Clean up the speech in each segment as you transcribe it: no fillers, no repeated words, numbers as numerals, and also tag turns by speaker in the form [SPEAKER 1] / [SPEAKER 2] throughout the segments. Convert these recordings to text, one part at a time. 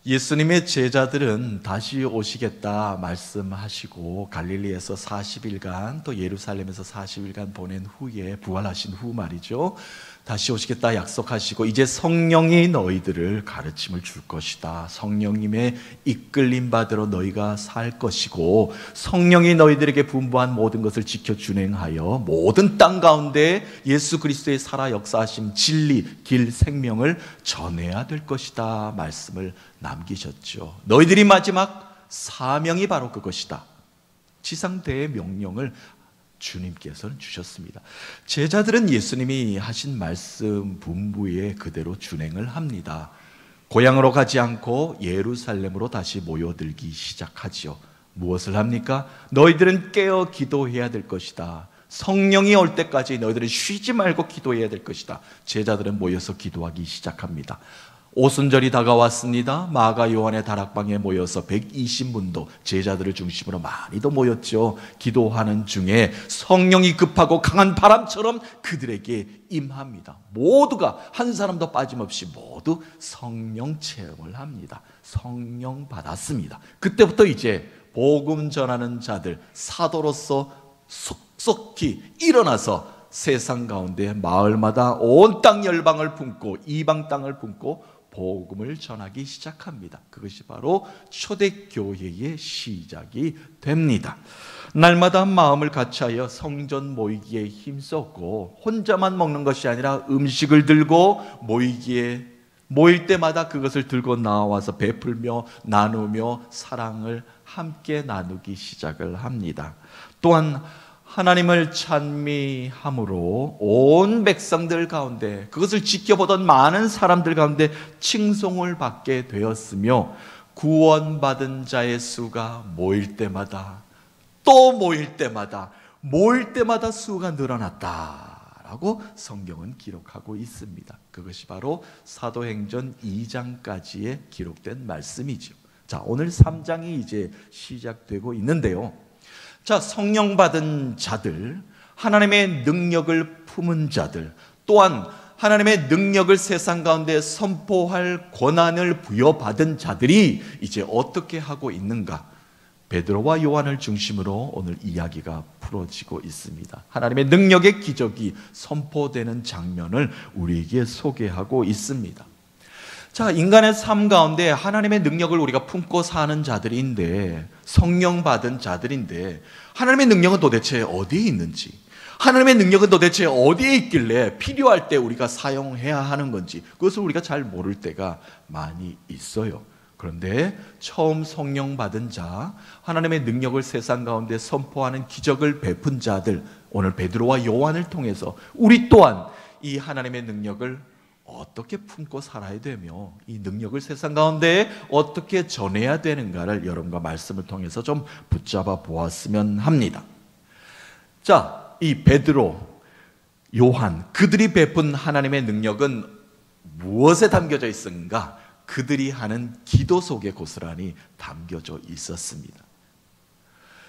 [SPEAKER 1] 예수님의 제자들은 다시 오시겠다 말씀하시고 갈릴리에서 40일간 또 예루살렘에서 40일간 보낸 후에 부활하신 후 말이죠, 다시 오시겠다 약속하시고 이제 성령이 너희들을 가르침을 줄 것이다, 성령님의 이끌림 받으러 너희가 살 것이고 성령이 너희들에게 분부한 모든 것을 지켜 준행하여 모든 땅 가운데 예수 그리스도의 살아 역사하심 진리 길 생명을 전해야 될 것이다 말씀을 남기셨죠. 너희들이 마지막 사명이 바로 그것이다. 지상대의 명령을 주님께서는 주셨습니다. 제자들은 예수님이 하신 말씀 분부에 그대로 준행을 합니다. 고향으로 가지 않고 예루살렘으로 다시 모여들기 시작하지요. 무엇을 합니까? 너희들은 깨어 기도해야 될 것이다. 성령이 올 때까지 너희들은 쉬지 말고 기도해야 될 것이다. 제자들은 모여서 기도하기 시작합니다. 오순절이 다가왔습니다. 마가 요한의 다락방에 모여서 120문도 제자들을 중심으로 많이도 모였죠. 기도하는 중에 성령이 급하고 강한 바람처럼 그들에게 임합니다. 모두가 한 사람도 빠짐없이 모두 성령 체험을 합니다. 성령 받았습니다. 그때부터 이제 복음 전하는 자들, 사도로서 속속히 일어나서 세상 가운데 마을마다 온 땅 열방을 품고 이방 땅을 품고 복음을 전하기 시작합니다. 그것이 바로 초대교회의 시작이 됩니다. 날마다 마음을 같이하여 성전 모이기에 힘썼고 혼자만 먹는 것이 아니라 음식을 들고 모일 때마다 그것을 들고 나와서 베풀며 나누며 사랑을 함께 나누기 시작을 합니다. 또한 하나님을 찬미함으로 온 백성들 가운데 그것을 지켜보던 많은 사람들 가운데 칭송을 받게 되었으며 구원받은 자의 수가 모일 때마다 또 모일 때마다 수가 늘어났다라고 성경은 기록하고 있습니다. 그것이 바로 사도행전 2장까지의 기록된 말씀이죠. 자, 오늘 3장이 이제 시작되고 있는데요. 자, 성령 받은 자들, 하나님의 능력을 품은 자들, 또한 하나님의 능력을 세상 가운데 선포할 권한을 부여받은 자들이 이제 어떻게 하고 있는가? 베드로와 요한을 중심으로 오늘 이야기가 풀어지고 있습니다. 하나님의 능력의 기적이 선포되는 장면을 우리에게 소개하고 있습니다. 자, 인간의 삶 가운데 하나님의 능력을 우리가 품고 사는 자들인데, 성령 받은 자들인데, 하나님의 능력은 도대체 어디에 있는지, 하나님의 능력은 도대체 어디에 있길래 필요할 때 우리가 사용해야 하는 건지, 그것을 우리가 잘 모를 때가 많이 있어요. 그런데 처음 성령 받은 자, 하나님의 능력을 세상 가운데 선포하는 기적을 베푼 자들, 오늘 베드로와 요한을 통해서 우리 또한 이 하나님의 능력을 어떻게 품고 살아야 되며 이 능력을 세상 가운데 어떻게 전해야 되는가를 여러분과 말씀을 통해서 좀 붙잡아 보았으면 합니다. 자, 이 베드로, 요한, 그들이 베푼 하나님의 능력은 무엇에 담겨져 있는가? 그들이 하는 기도 속에 고스란히 담겨져 있었습니다.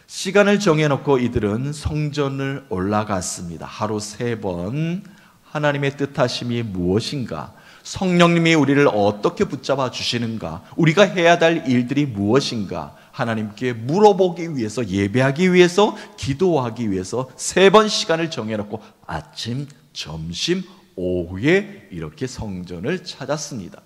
[SPEAKER 1] 시간을 정해놓고 이들은 성전을 올라갔습니다. 하루 3번 하나님의 뜻하심이 무엇인가? 성령님이 우리를 어떻게 붙잡아 주시는가? 우리가 해야 될 일들이 무엇인가? 하나님께 물어보기 위해서, 예배하기 위해서, 기도하기 위해서 3번 시간을 정해놓고 아침, 점심, 오후에 이렇게 성전을 찾았습니다.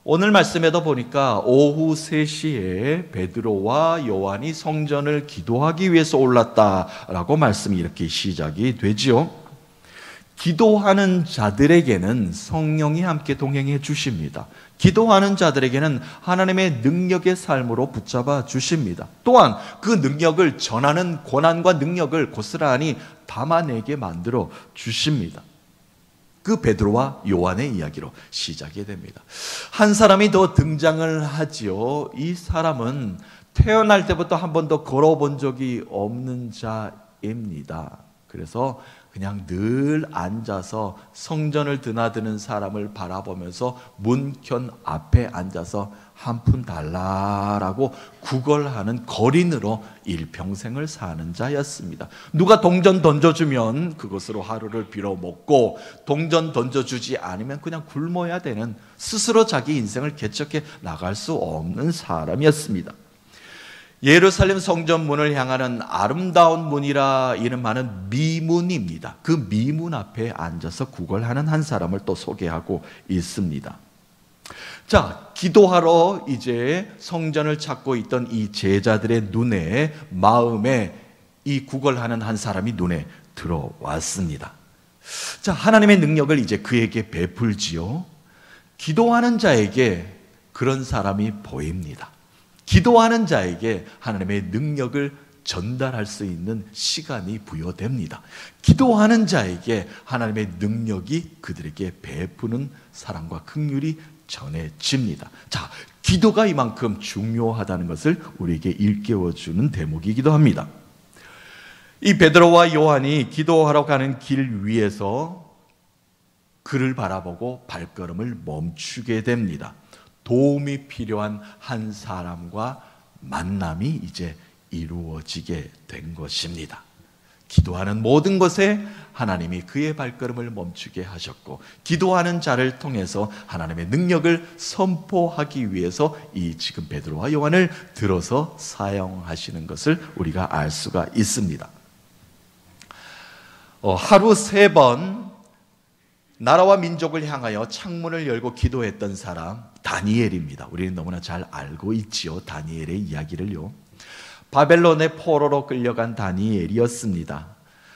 [SPEAKER 1] 오늘 말씀에도 보니까 오후 3시에 베드로와 요한이 성전을 기도하기 위해서 올랐다라고 말씀이 이렇게 시작이 되지요. 기도하는 자들에게는 성령이 함께 동행해 주십니다. 기도하는 자들에게는 하나님의 능력의 삶으로 붙잡아 주십니다. 또한 그 능력을 전하는 권한과 능력을 고스란히 담아내게 만들어 주십니다. 그 베드로와 요한의 이야기로 시작이 됩니다. 한 사람이 더 등장을 하지요. 이 사람은 태어날 때부터 한 번도 걸어본 적이 없는 자입니다. 그래서 그냥 늘 앉아서 성전을 드나드는 사람을 바라보면서 문편 앞에 앉아서 한 푼 달라라고 구걸하는 거린으로 일평생을 사는 자였습니다. 누가 동전 던져주면 그것으로 하루를 빌어먹고, 동전 던져주지 않으면 그냥 굶어야 되는, 스스로 자기 인생을 개척해 나갈 수 없는 사람이었습니다. 예루살렘 성전문을 향하는 아름다운 문이라 이름하는 미문입니다. 그 미문 앞에 앉아서 구걸하는 한 사람을 또 소개하고 있습니다. 자, 기도하러 이제 성전을 찾고 있던 이 제자들의 눈에, 마음에 이 구걸하는 한 사람이 눈에 들어왔습니다. 자, 하나님의 능력을 이제 그에게 베풀지요. 기도하는 자에게 그런 사람이 보입니다. 기도하는 자에게 하나님의 능력을 전달할 수 있는 시간이 부여됩니다. 기도하는 자에게 하나님의 능력이 그들에게 베푸는 사랑과 긍휼이 전해집니다. 자, 기도가 이만큼 중요하다는 것을 우리에게 일깨워주는 대목이기도 합니다. 이 베드로와 요한이 기도하러 가는 길 위에서 그를 바라보고 발걸음을 멈추게 됩니다. 도움이 필요한 한 사람과 만남이 이제 이루어지게 된 것입니다. 기도하는 모든 것에 하나님이 그의 발걸음을 멈추게 하셨고, 기도하는 자를 통해서 하나님의 능력을 선포하기 위해서 이 지금 베드로와 요한을 들어서 사용하시는 것을 우리가 알 수가 있습니다. 하루 3번 나라와 민족을 향하여 창문을 열고 기도했던 사람, 다니엘입니다. 우리는 너무나 잘 알고 있지요, 다니엘의 이야기를요. 바벨론의 포로로 끌려간 다니엘이었습니다.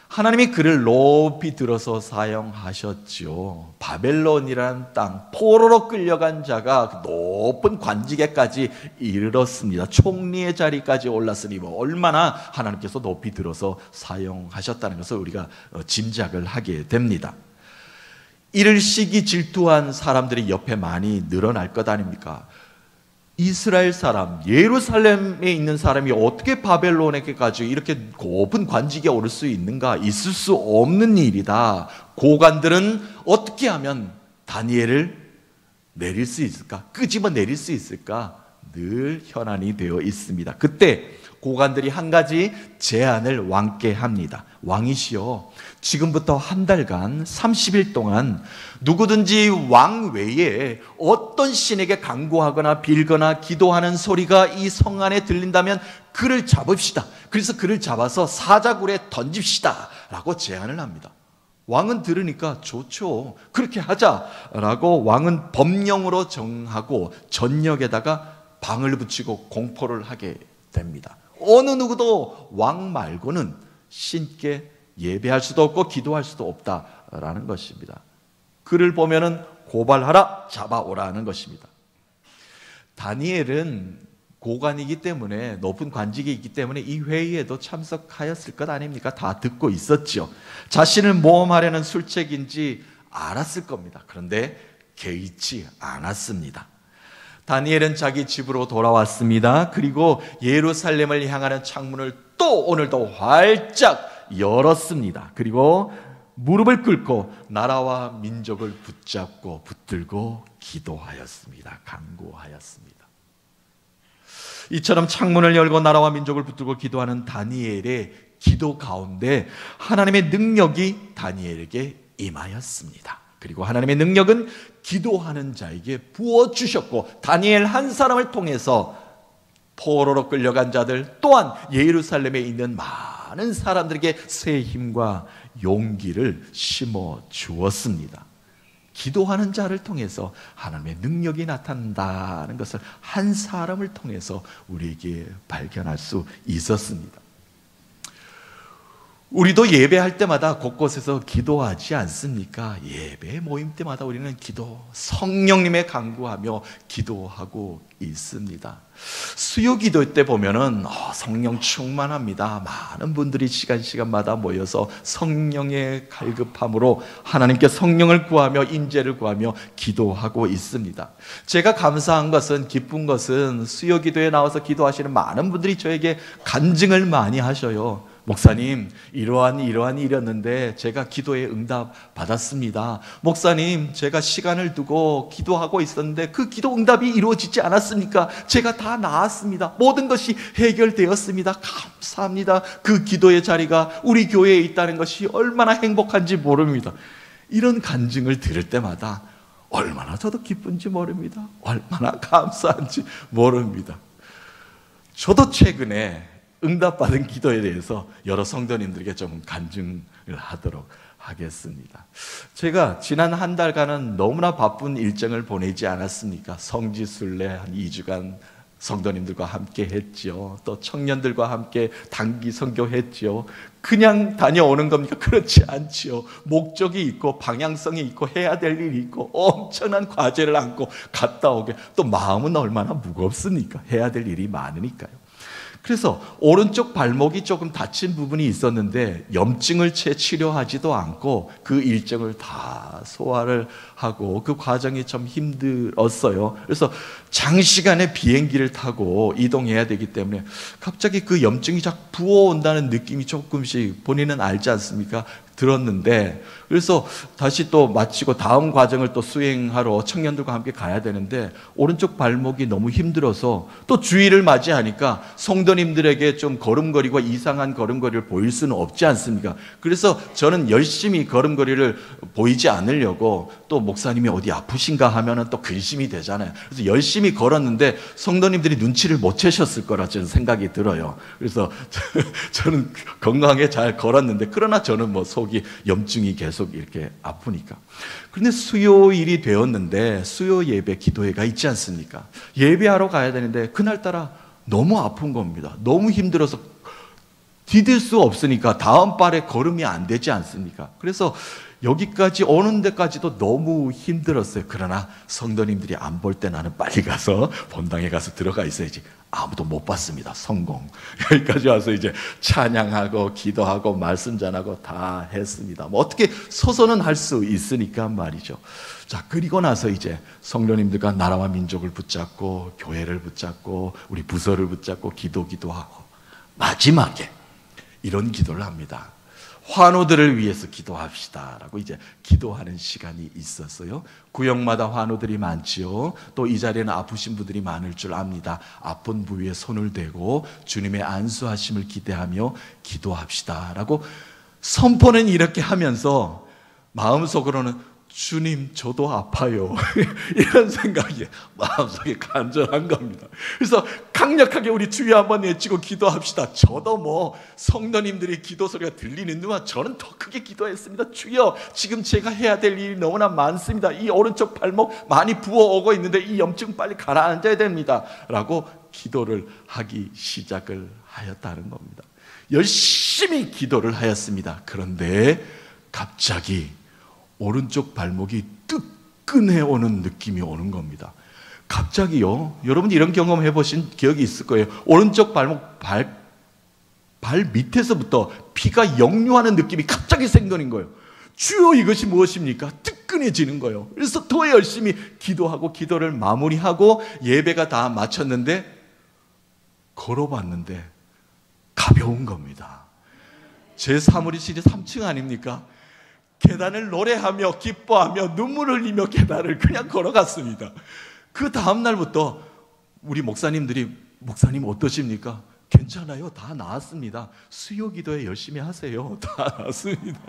[SPEAKER 1] 하나님이 그를 높이 들어서 사용하셨지요. 바벨론이라는 땅, 포로로 끌려간 자가 높은 관직에까지 이르렀습니다. 총리의 자리까지 올랐으니 얼마나 하나님께서 높이 들어서 사용하셨다는 것을 우리가 짐작을 하게 됩니다. 이를 시기 질투한 사람들이 옆에 많이 늘어날 것 아닙니까? 이스라엘 사람, 예루살렘에 있는 사람이 어떻게 바벨론에게까지 이렇게 높은 관직에 오를 수 있는가? 있을 수 없는 일이다. 고관들은 어떻게 하면 다니엘을 내릴 수 있을까? 끄집어 내릴 수 있을까? 늘 현안이 되어 있습니다. 그때 고관들이 한 가지 제안을 왕께 합니다. 왕이시여, 지금부터 한 달간 30일 동안 누구든지 왕 외에 어떤 신에게 간구하거나 빌거나 기도하는 소리가 이 성 안에 들린다면 그를 잡읍시다. 그래서 그를 잡아서 사자굴에 던집시다 라고 제안을 합니다. 왕은 들으니까 좋죠, 그렇게 하자라고 왕은 법령으로 정하고 전역에다가 방을 붙이고 공포를 하게 됩니다. 어느 누구도 왕 말고는 신께 예배할 수도 없고 기도할 수도 없다라는 것입니다. 그를 보면은 고발하라, 잡아오라는 것입니다. 다니엘은 고관이기 때문에, 높은 관직이 있기 때문에 이 회의에도 참석하였을 것 아닙니까? 다 듣고 있었죠. 자신을 모험하려는 술책인지 알았을 겁니다. 그런데 개의치 않았습니다. 다니엘은 자기 집으로 돌아왔습니다. 그리고 예루살렘을 향하는 창문을 또 오늘도 활짝 열었습니다. 그리고 무릎을 꿇고 나라와 민족을 붙잡고 붙들고 기도하였습니다. 간구하였습니다. 이처럼 창문을 열고 나라와 민족을 붙들고 기도하는 다니엘의 기도 가운데 하나님의 능력이 다니엘에게 임하였습니다. 그리고 하나님의 능력은 기도하는 자에게 부어주셨고, 다니엘 한 사람을 통해서 포로로 끌려간 자들 또한 예루살렘에 있는 많은 사람들에게 새 힘과 용기를 심어 주었습니다. 기도하는 자를 통해서 하나님의 능력이 나타난다는 것을 한 사람을 통해서 우리에게 발견할 수 있었습니다. 우리도 예배할 때마다 곳곳에서 기도하지 않습니까? 예배 모임 때마다 우리는 성령님의 간구하며 기도하고 있습니다. 수요 기도 때 보면은 성령 충만합니다. 많은 분들이 시간마다 모여서 성령의 갈급함으로 하나님께 성령을 구하며 인재를 구하며 기도하고 있습니다. 제가 감사한 것은, 기쁜 것은 수요 기도에 나와서 기도하시는 많은 분들이 저에게 간증을 많이 하셔요. 목사님, 이러한 일이었는데 제가 기도에 응답 받았습니다. 목사님, 제가 시간을 두고 기도하고 있었는데 그 기도 응답이 이루어지지 않았습니까? 제가 다 나았습니다. 모든 것이 해결되었습니다. 감사합니다. 그 기도의 자리가 우리 교회에 있다는 것이 얼마나 행복한지 모릅니다. 이런 간증을 들을 때마다 얼마나 저도 기쁜지 모릅니다. 얼마나 감사한지 모릅니다. 저도 최근에 응답받은 기도에 대해서 여러 성도님들에게 좀 간증을 하도록 하겠습니다. 제가 지난 한 달간은 너무나 바쁜 일정을 보내지 않았습니까? 성지순례 한 2주간 성도님들과 함께 했죠. 또 청년들과 함께 단기 선교했죠. 그냥 다녀오는 겁니까? 그렇지 않지요. 목적이 있고 방향성이 있고 해야 될 일이 있고 엄청난 과제를 안고 갔다 오게, 또 마음은 얼마나 무겁습니까? 해야 될 일이 많으니까요. 그래서 오른쪽 발목이 조금 다친 부분이 있었는데 염증을 채 치료하지도 않고 그 일정을 다 소화를 하고, 그 과정이 좀 힘들었어요. 그래서 장시간의 비행기를 타고 이동해야 되기 때문에 갑자기 그 염증이 자꾸 부어온다는 느낌이 조금씩 본인은 알지 않습니까? 들었는데, 그래서 다시 또 마치고 다음 과정을 또 수행하러 청년들과 함께 가야 되는데 오른쪽 발목이 너무 힘들어서 또 주일을 맞이하니까 성도님들에게 좀 걸음걸이가 이상한 걸음걸이를 보일 수는 없지 않습니까? 그래서 저는 열심히 걸음걸이를 보이지 않으려고, 또 목사님이 어디 아프신가 하면은 또 근심이 되잖아요. 그래서 열심히 걸었는데 성도님들이 눈치를 못 채셨을 거라 저는 생각이 들어요. 그래서 저는 건강하게 잘 걸었는데, 그러나 저는 뭐 속이 염증이 계속 이렇게 아프니까. 그런데 수요일이 되었는데 수요 예배 기도회가 있지 않습니까? 예배하러 가야 되는데 그날따라 너무 아픈 겁니다. 너무 힘들어서 디딜 수 없으니까 다음발에 걸음이 안 되지 않습니까? 그래서 여기까지 오는 데까지도 너무 힘들었어요. 그러나 성도님들이 안 볼 때 나는 빨리 가서 본당에 가서 들어가 있어야지. 아무도 못 봤습니다. 성공. 여기까지 와서 이제 찬양하고 기도하고 말씀 전하고 다 했습니다. 뭐 어떻게 서서는 할 수 있으니까 말이죠. 자, 그리고 나서 이제 성도님들과 나라와 민족을 붙잡고 교회를 붙잡고 우리 부서를 붙잡고 기도하고 마지막에 이런 기도를 합니다. 환우들을 위해서 기도합시다 라고 이제 기도하는 시간이 있었어요. 구역마다 환우들이 많지요. 또 이 자리에는 아프신 분들이 많을 줄 압니다. 아픈 부위에 손을 대고 주님의 안수하심을 기대하며 기도합시다 라고 선포는 이렇게 하면서 마음속으로는 주님, 저도 아파요. 이런 생각이 마음속에 간절한 겁니다. 그래서 강력하게 우리 주여 한번 외치고 기도합시다. 저도 뭐 성도님들이 기도 소리가 들리는 동안 저는 더 크게 기도했습니다. 주여, 지금 제가 해야 될 일이 너무나 많습니다. 이 오른쪽 발목 많이 부어오고 있는데 이 염증 빨리 가라앉아야 됩니다. 라고 기도를 하기 시작을 하였다는 겁니다. 열심히 기도를 하였습니다. 그런데 갑자기 오른쪽 발목이 뜨끈해 오는 느낌이 오는 겁니다. 갑자기요. 여러분 이런 경험 해보신 기억이 있을 거예요. 오른쪽 발목 발 밑에서부터 피가 역류하는 느낌이 갑자기 생기는 거예요. 주여, 이것이 무엇입니까? 뜨끈해지는 거예요. 그래서 더 열심히 기도하고 기도를 마무리하고 예배가 다 마쳤는데 걸어봤는데 가벼운 겁니다. 제 사무실이 3층 아닙니까? 계단을 노래하며 기뻐하며 눈물 흘리며 계단을 그냥 걸어갔습니다. 그 다음 날부터 우리 목사님들이, 목사님 어떠십니까? 괜찮아요. 다 나았습니다. 수요 기도에 열심히 하세요. 다 나았습니다.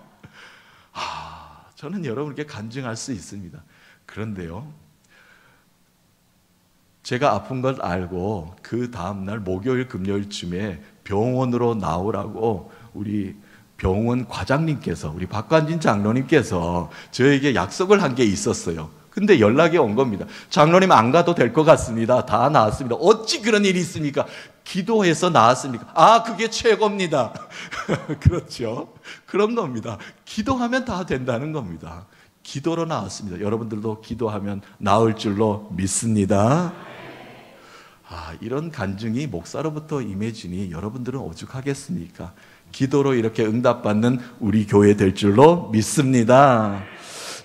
[SPEAKER 1] 저는 여러분께 간증할 수 있습니다. 그런데요, 제가 아픈 걸 알고 그 다음날 목요일 금요일쯤에 병원으로 나오라고 우리 병원 과장님께서, 우리 박관진 장로님께서 저에게 약속을 한 게 있었어요. 근데 연락이 온 겁니다. 장로님 안 가도 될 것 같습니다. 다 나았습니다. 어찌 그런 일이 있습니까? 기도해서 나았습니까? 그게 최고입니다. 그렇죠. 그런 겁니다. 기도하면 다 된다는 겁니다. 기도로 나았습니다. 여러분들도 기도하면 나을 줄로 믿습니다. 이런 간증이 목사로부터 임해지니 여러분들은 오죽하겠습니까? 기도로 이렇게 응답받는 우리 교회 될 줄로 믿습니다.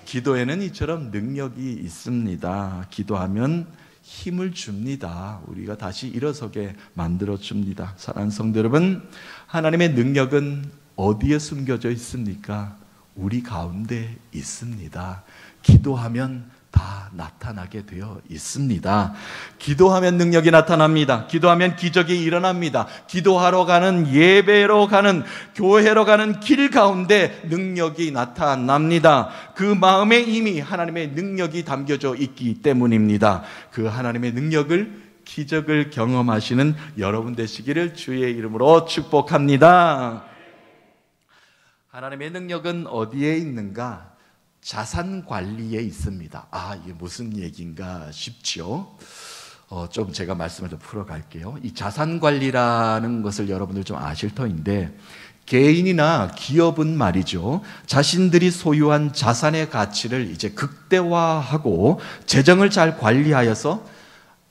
[SPEAKER 1] 기도에는 이처럼 능력이 있습니다. 기도하면 힘을 줍니다. 우리가 다시 일어서게 만들어 줍니다. 사랑하는 성도 여러분, 하나님의 능력은 어디에 숨겨져 있습니까? 우리 가운데 있습니다. 기도하면 다 나타나게 되어 있습니다. 기도하면 능력이 나타납니다. 기도하면 기적이 일어납니다. 기도하러 가는, 예배로 가는, 교회로 가는 길 가운데 능력이 나타납니다. 그 마음에 이미 하나님의 능력이 담겨져 있기 때문입니다. 그 하나님의 능력을, 기적을 경험하시는 여러분 되시기를 주의 이름으로 축복합니다. 하나님의 능력은 어디에 있는가? 자산 관리에 있습니다. 이게 무슨 얘기인가 싶죠? 좀 제가 말씀을 좀 풀어갈게요. 이 자산 관리라는 것을 여러분들 좀 아실 터인데, 개인이나 기업은 말이죠, 자신들이 소유한 자산의 가치를 이제 극대화하고 재정을 잘 관리하여서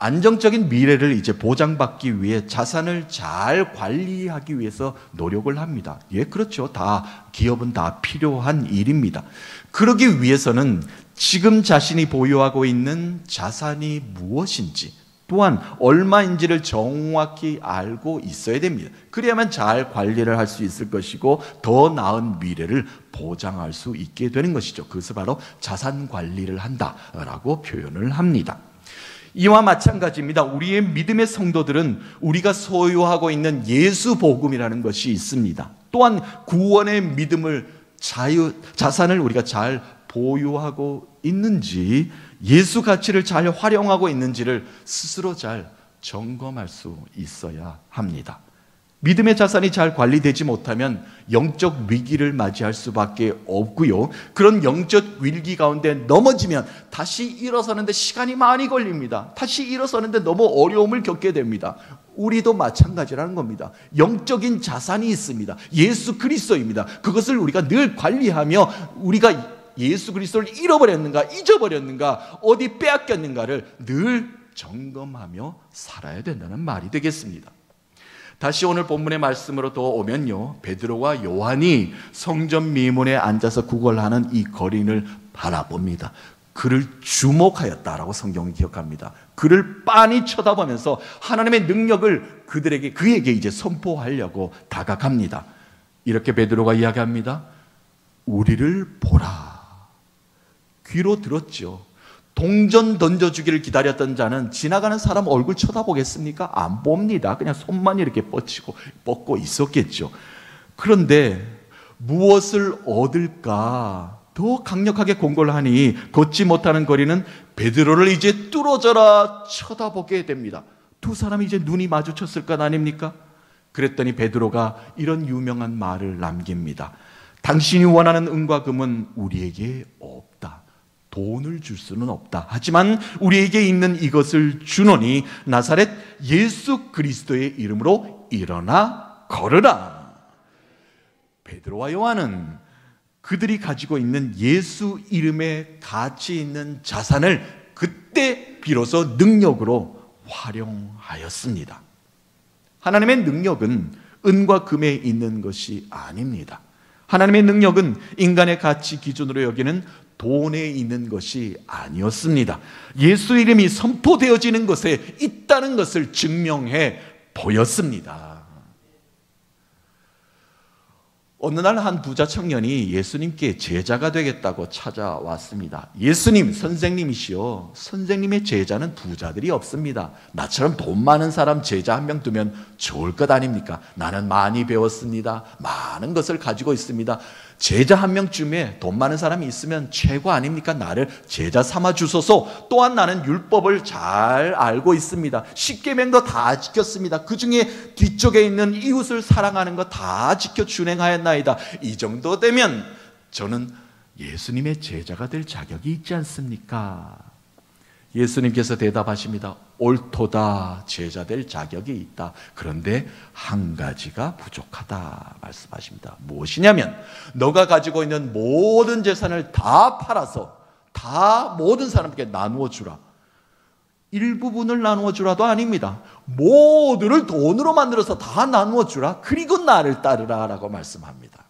[SPEAKER 1] 안정적인 미래를 이제 보장받기 위해 자산을 잘 관리하기 위해서 노력을 합니다. 예, 그렇죠. 기업은 다 필요한 일입니다. 그러기 위해서는 지금 자신이 보유하고 있는 자산이 무엇인지, 또한 얼마인지를 정확히 알고 있어야 됩니다. 그래야만 잘 관리를 할 수 있을 것이고 더 나은 미래를 보장할 수 있게 되는 것이죠. 그것을 바로 자산 관리를 한다라고 표현을 합니다. 이와 마찬가지입니다. 우리의 믿음의 성도들은 우리가 소유하고 있는 예수 복음이라는 것이 있습니다. 또한 구원의 믿음을, 자산을 우리가 잘 보유하고 있는지, 예수 가치를 잘 활용하고 있는지를 스스로 잘 점검할 수 있어야 합니다. 믿음의 자산이 잘 관리되지 못하면 영적 위기를 맞이할 수밖에 없고요. 그런 영적 위기 가운데 넘어지면 다시 일어서는데 시간이 많이 걸립니다. 다시 일어서는데 너무 어려움을 겪게 됩니다. 우리도 마찬가지라는 겁니다. 영적인 자산이 있습니다. 예수 그리스도입니다. 그것을 우리가 늘 관리하며 우리가 예수 그리스도를 잃어버렸는가, 잊어버렸는가, 어디 빼앗겼는가를 늘 점검하며 살아야 된다는 말이 되겠습니다. 다시 오늘 본문의 말씀으로 또 오면요, 베드로와 요한이 성전 미문에 앉아서 구걸하는 이 거린을 바라봅니다. 그를 주목하였다라고 성경이 기억합니다. 그를 빤히 쳐다보면서 하나님의 능력을 그에게 이제 선포하려고 다가갑니다. 이렇게 베드로가 이야기합니다. 우리를 보라. 귀로 들었죠. 동전 던져주기를 기다렸던 자는 지나가는 사람 얼굴 쳐다보겠습니까? 안 봅니다. 그냥 손만 이렇게 뻗고 있었겠죠. 그런데 무엇을 얻을까 더 강력하게 공고를 하니 걷지 못하는 거리는 베드로를 이제 뚫어져라 쳐다보게 됩니다. 두 사람이 이제 눈이 마주쳤을 것 아닙니까? 그랬더니 베드로가 이런 유명한 말을 남깁니다. 당신이 원하는 은과 금은 우리에게 없다. 돈을 줄 수는 없다. 하지만 우리에게 있는 이것을 주노니 나사렛 예수 그리스도의 이름으로 일어나 걸으라. 베드로와 요한은 그들이 가지고 있는 예수 이름에 가치 있는 자산을 그때 비로소 능력으로 활용하였습니다. 하나님의 능력은 은과 금에 있는 것이 아닙니다. 하나님의 능력은 인간의 가치 기준으로 여기는 돈에 있는 것이 아니었습니다. 예수 이름이 선포되어지는 것에 있다는 것을 증명해 보였습니다. 어느 날 한 부자 청년이 예수님께 제자가 되겠다고 찾아왔습니다. 예수님, 선생님이시여, 선생님의 제자는 부자들이 없습니다. 나처럼 돈 많은 사람 제자 한 명 두면 좋을 것 아닙니까? 나는 많이 배웠습니다. 많은 것을 가지고 있습니다. 제자 한 명쯤에 돈 많은 사람이 있으면 최고 아닙니까? 나를 제자 삼아 주소서. 또한 나는 율법을 잘 알고 있습니다. 십계명도 다 지켰습니다. 그 중에 뒤쪽에 있는 이웃을 사랑하는 거 다 지켜 준행하였나이다. 이 정도 되면 저는 예수님의 제자가 될 자격이 있지 않습니까? 예수님께서 대답하십니다. 옳도다. 제자 될 자격이 있다. 그런데 한 가지가 부족하다 말씀하십니다. 무엇이냐면 너가 가지고 있는 모든 재산을 다 팔아서 다 모든 사람에게 나누어 주라. 일부분을 나누어 주라도 아닙니다. 모두를 돈으로 만들어서 다 나누어 주라. 그리고 나를 따르라 라고 말씀합니다.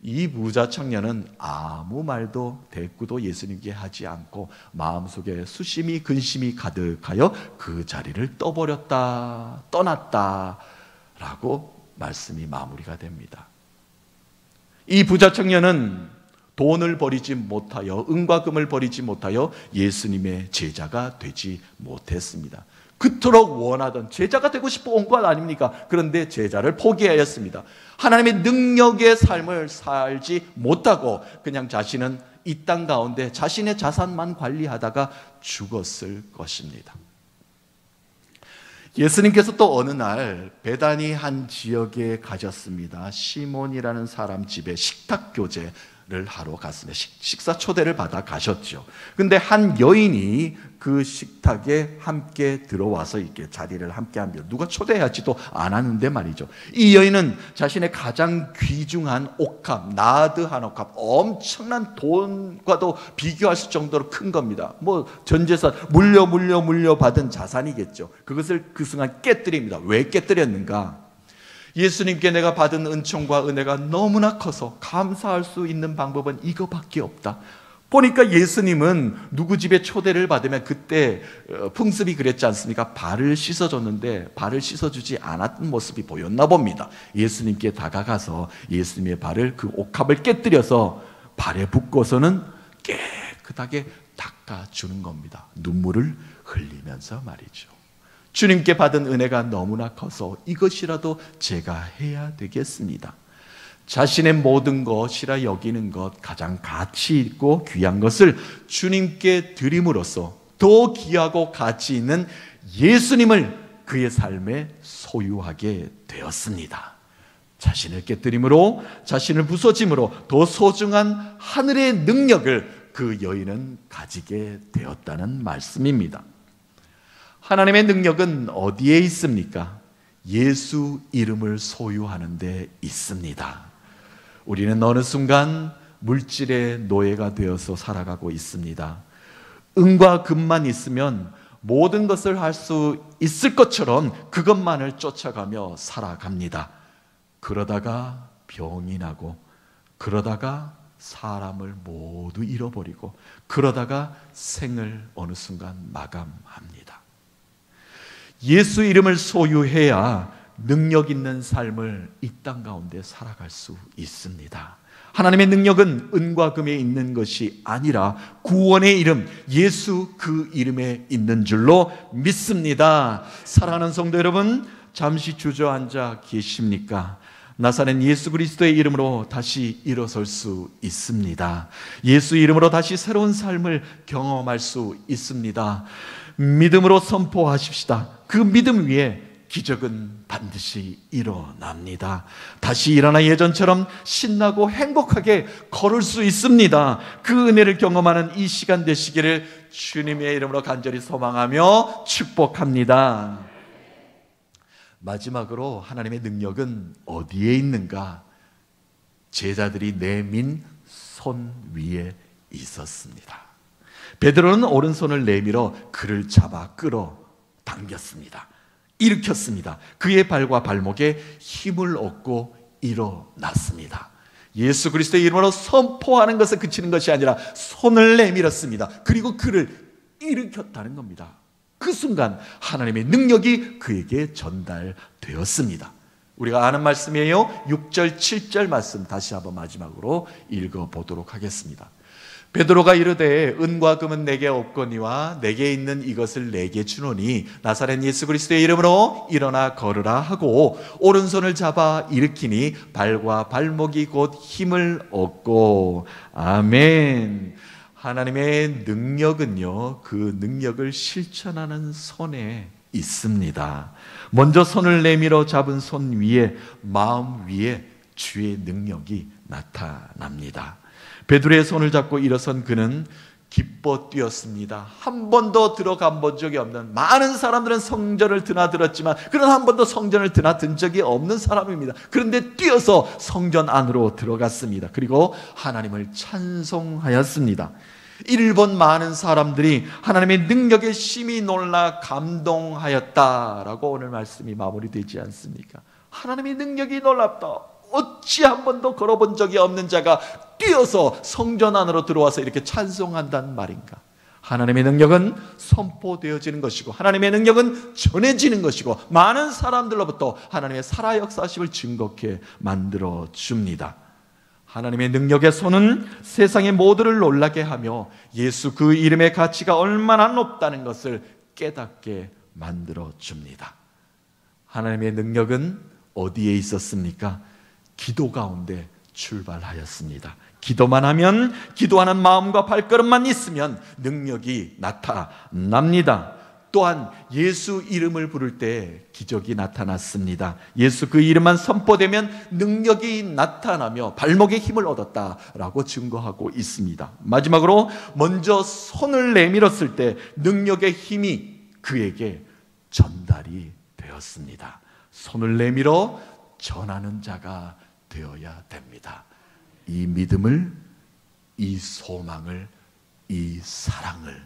[SPEAKER 1] 이 부자 청년은 아무 말도 대꾸도 예수님께 하지 않고 마음속에 수심이 근심이 가득하여 그 자리를 떠났다 라고 말씀이 마무리가 됩니다. 이 부자 청년은 돈을 버리지 못하여, 은과 금을 버리지 못하여 예수님의 제자가 되지 못했습니다. 그토록 원하던, 제자가 되고 싶어 온 것 아닙니까? 그런데 제자를 포기하였습니다. 하나님의 능력의 삶을 살지 못하고 그냥 자신은 이 땅 가운데 자신의 자산만 관리하다가 죽었을 것입니다. 예수님께서 또 어느 날 베다니 한 지역에 가셨습니다. 시몬이라는 사람 집에 식탁 교제를 하러 갔습니다. 식사 초대를 받아 가셨죠. 근데 한 여인이 그 식탁에 함께 들어와서 이렇게 자리를 함께 합니다. 누가 초대하지도 않았는데 말이죠. 이 여인은 자신의 가장 귀중한 옥합, 나드 한 옥합, 엄청난 돈과도 비교할 수 정도로 큰 겁니다. 뭐 전재산, 물려받은 자산이겠죠. 그것을 그 순간 깨뜨립니다. 왜 깨뜨렸는가? 예수님께 내가 받은 은총과 은혜가 너무나 커서 감사할 수 있는 방법은 이거밖에 없다. 보니까 예수님은 누구 집에 초대를 받으면 그때 풍습이 그랬지 않습니까? 발을 씻어줬는데 발을 씻어주지 않았던 모습이 보였나 봅니다. 예수님께 다가가서 예수님의 발을, 그 옥합을 깨뜨려서 발에 붓고서는 깨끗하게 닦아주는 겁니다. 눈물을 흘리면서 말이죠. 주님께 받은 은혜가 너무나 커서 이것이라도 제가 해야 되겠습니다. 자신의 모든 것이라 여기는 것, 가장 가치 있고 귀한 것을 주님께 드림으로써 더 귀하고 가치 있는 예수님을 그의 삶에 소유하게 되었습니다. 자신을 깨뜨림으로, 자신을 부서짐으로 더 소중한 하늘의 능력을 그 여인은 가지게 되었다는 말씀입니다. 하나님의 능력은 어디에 있습니까? 예수 이름을 소유하는 데 있습니다. 우리는 어느 순간 물질의 노예가 되어서 살아가고 있습니다. 은과 금만 있으면 모든 것을 할 수 있을 것처럼 그것만을 쫓아가며 살아갑니다. 그러다가 병이 나고, 그러다가 사람을 모두 잃어버리고, 그러다가 생을 어느 순간 마감합니다. 예수 이름을 소유해야 능력 있는 삶을 이 땅 가운데 살아갈 수 있습니다. 하나님의 능력은 은과 금에 있는 것이 아니라 구원의 이름, 예수 그 이름에 있는 줄로 믿습니다. 사랑하는 성도 여러분, 잠시 주저앉아 계십니까? 나사렛 예수 그리스도의 이름으로 다시 일어설 수 있습니다. 예수 이름으로 다시 새로운 삶을 경험할 수 있습니다. 믿음으로 선포하십시다. 그 믿음 위에 기적은 반드시 일어납니다. 다시 일어나 예전처럼 신나고 행복하게 걸을 수 있습니다. 그 은혜를 경험하는 이 시간 되시기를 주님의 이름으로 간절히 소망하며 축복합니다. 마지막으로 하나님의 능력은 어디에 있는가? 제자들이 내민 손 위에 있었습니다. 베드로는 오른손을 내밀어 그를 잡아 끌어 당겼습니다. 일으켰습니다. 그의 발과 발목에 힘을 얻고 일어났습니다. 예수 그리스도의 이름으로 선포하는 것에 그치는 것이 아니라 손을 내밀었습니다. 그리고 그를 일으켰다는 겁니다. 그 순간 하나님의 능력이 그에게 전달되었습니다. 우리가 아는 말씀이에요. 6절 7절 말씀 다시 한번 마지막으로 읽어보도록 하겠습니다. 베드로가 이르되 은과 금은 내게 없거니와 내게 있는 이것을 내게 주노니 나사렛 예수 그리스도의 이름으로 일어나 걸으라 하고 오른손을 잡아 일으키니 발과 발목이 곧 힘을 얻고. 아멘. 하나님의 능력은요, 그 능력을 실천하는 손에 있습니다. 먼저 손을 내밀어 잡은 손 위에, 마음 위에 주의 능력이 나타납니다. 베드로의 손을 잡고 일어선 그는 기뻐 뛰었습니다. 한 번도 들어간 적이 없는, 많은 사람들은 성전을 드나들었지만 그는 한 번도 성전을 드나든 적이 없는 사람입니다. 그런데 뛰어서 성전 안으로 들어갔습니다. 그리고 하나님을 찬송하였습니다. 이를 본 많은 사람들이 하나님의 능력에 심히 놀라 감동하였다라고 오늘 말씀이 마무리되지 않습니까? 하나님의 능력이 놀랍다. 어찌 한 번도 걸어본 적이 없는 자가 뛰어서 성전 안으로 들어와서 이렇게 찬송한다는 말인가? 하나님의 능력은 선포되어지는 것이고 하나님의 능력은 전해지는 것이고 많은 사람들로부터 하나님의 살아 역사하심을 증거케 만들어 줍니다. 하나님의 능력의 손은 세상의 모두를 놀라게 하며 예수 그 이름의 가치가 얼마나 높다는 것을 깨닫게 만들어 줍니다. 하나님의 능력은 어디에 있었습니까? 기도 가운데 출발하였습니다. 기도만 하면, 기도하는 마음과 발걸음만 있으면 능력이 나타납니다. 또한 예수 이름을 부를 때 기적이 나타났습니다. 예수 그 이름만 선포되면 능력이 나타나며 발목에 힘을 얻었다라고 증거하고 있습니다. 마지막으로 먼저 손을 내밀었을 때 능력의 힘이 그에게 전달이 되었습니다. 손을 내밀어 전하는 자가 되어야 됩니다. 이 믿음을, 이 소망을, 이 사랑을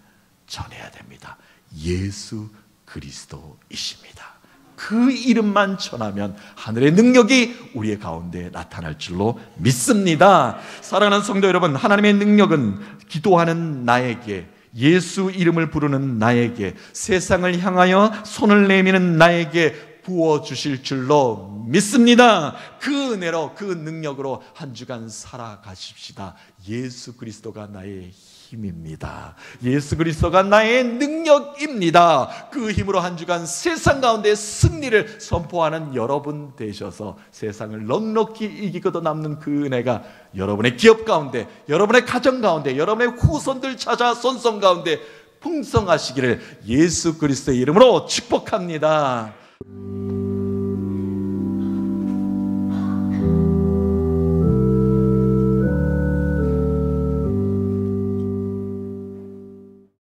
[SPEAKER 1] 전해야 됩니다. 예수 그리스도이십니다. 그 이름만 전하면 하늘의 능력이 우리의 가운데 나타날 줄로 믿습니다. 사랑하는 성도 여러분, 하나님의 능력은 기도하는 나에게, 예수 이름을 부르는 나에게, 세상을 향하여 손을 내미는 나에게 부어주실 줄로 믿습니다. 그 은혜로, 그 능력으로 한 주간 살아가십시다. 예수 그리스도가 나의 힘입니다. 예수 그리스도가 나의 능력입니다. 그 힘으로 한 주간 세상 가운데 승리를 선포하는 여러분 되셔서 세상을 넉넉히 이기고도 남는 그 은혜가 여러분의 기업 가운데, 여러분의 가정 가운데, 여러분의 후손들 찾아 손성 가운데 풍성하시기를 예수 그리스도의 이름으로 축복합니다.